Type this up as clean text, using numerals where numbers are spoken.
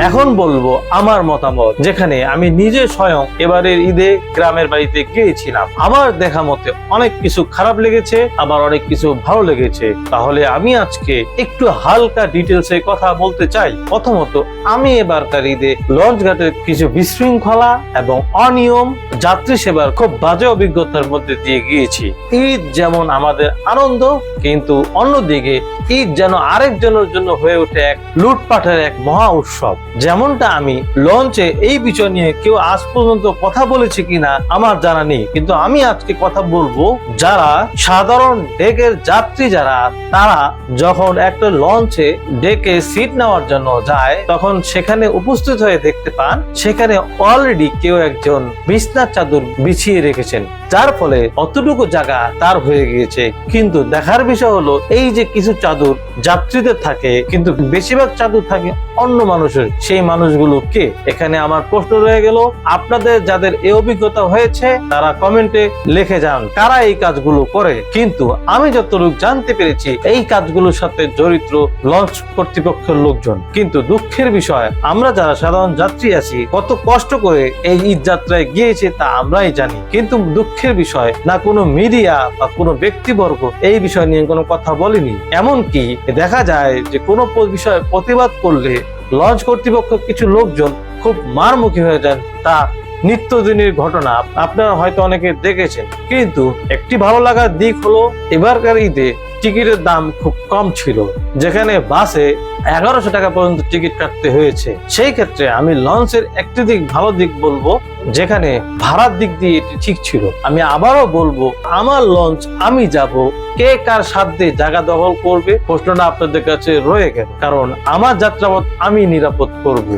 এখন বলবো আমার মতামত, যেখানে আমি নিজে স্বয়ং এবারের ঈদে গ্রামের বাড়িতে গিয়েছিলাম। আমার দেখা মতে অনেক কিছু খারাপ লেগেছে, আবার অনেক কিছু ভালো লেগেছে। তাহলে আমি আজকে একটু হালকা ডিটেলসে কথা বলতে চাই। প্রথমত, আমি এবারকার ঈদে লঞ্চঘাটের কিছু বিশৃঙ্খলা এবং অনিয়ম যাত্রী সেবার খুব বাজে অভিজ্ঞতার মধ্যে দিয়ে গিয়েছি। ঈদ যেমন আমাদের আনন্দ, কিন্তু অন্যদিকে ঈদ যেন আরেকজনের জন্য হয়ে ওঠে এক লুটপাটের এক মহা উৎসব। যেমনটা আমি লঞ্চে এই বিষয় নিয়ে কেউ আজ পর্যন্ত কথা বলেছে কিনা আমার জানা নেই, কিন্তু আমি আজকে কথা বলবো যারা সাধারণ ডেকের যাত্রী যারা, তারা যখন একটা লঞ্চে ডেকে সিট নেওয়ার জন্য যায়, তখন সেখানে উপস্থিত হয়ে দেখতে পান সেখানে অলরেডি কেউ একজন বিছনার চাদর বিছিয়ে রেখেছেন, যার ফলে অতটুকু জায়গা তার হয়ে গিয়েছে। কিন্তু দেখার বিষয় হলো এই যে কিছু চাদর যাত্রীদের থাকে, কিন্তু বেশিরভাগ চাদর থাকে অন্য মানুষের। সেই মানুষগুলো কে? এখানে আমার প্রশ্ন রয়ে গেল। আপনাদের যাদের এই অভিজ্ঞতা হয়েছে তারা কমেন্টে লিখে যান কারা এই কাজগুলো করে। কিন্তু আমি যতটুকু জানতে পেরেছি এই কাজগুলোর সাথে জড়িত লঞ্চ কর্তৃপক্ষের লোকজন। কিন্তু দুঃখের বিষয়, আমরা যারা সাধারণ যাত্রী আছি কত কষ্ট করে এই ঈদ যাত্রায় গিয়েছে তা আমরাই জানি। কিন্তু দুঃখের বিষয়, না কোনো মিডিয়া বা কোনো ব্যক্তিবর্গ এই বিষয় নিয়ে কোনো কথা বলেনি। এমনকি দেখা যায় যে কোনো বিষয়ে প্রতিবাদ করলে লঞ্চ কর্তৃপক্ষ কিছু লোকজন খুব মারমুখী হয়ে যান। তা নিত্যদিনের ঘটনা, আপনারা হয়তো অনেকে দেখেছেন। কিন্তু একটি ভালো লাগার দিক হলো এবারকার ঈদে টিকিটের দাম খুব কম ছিল, যেখানে বাসে 1100 টাকা পর্যন্ত টিকিট কাটতে হয়েছে। সেই ক্ষেত্রে আমি লঞ্চের একটি দিক ভালো দিক বলবো, যেখানে ভাড়ার দিক দিয়ে এটি ঠিক ছিল। আমি আবারও বলবো, আমার লঞ্চ আমি যাব, কে কার সাধ্যে জায়গা দখল করবে প্রশ্নটা আপনাদের কাছে রয়ে গেল। কারণ আমার যাত্রাপথ আমি নিরাপদ করব।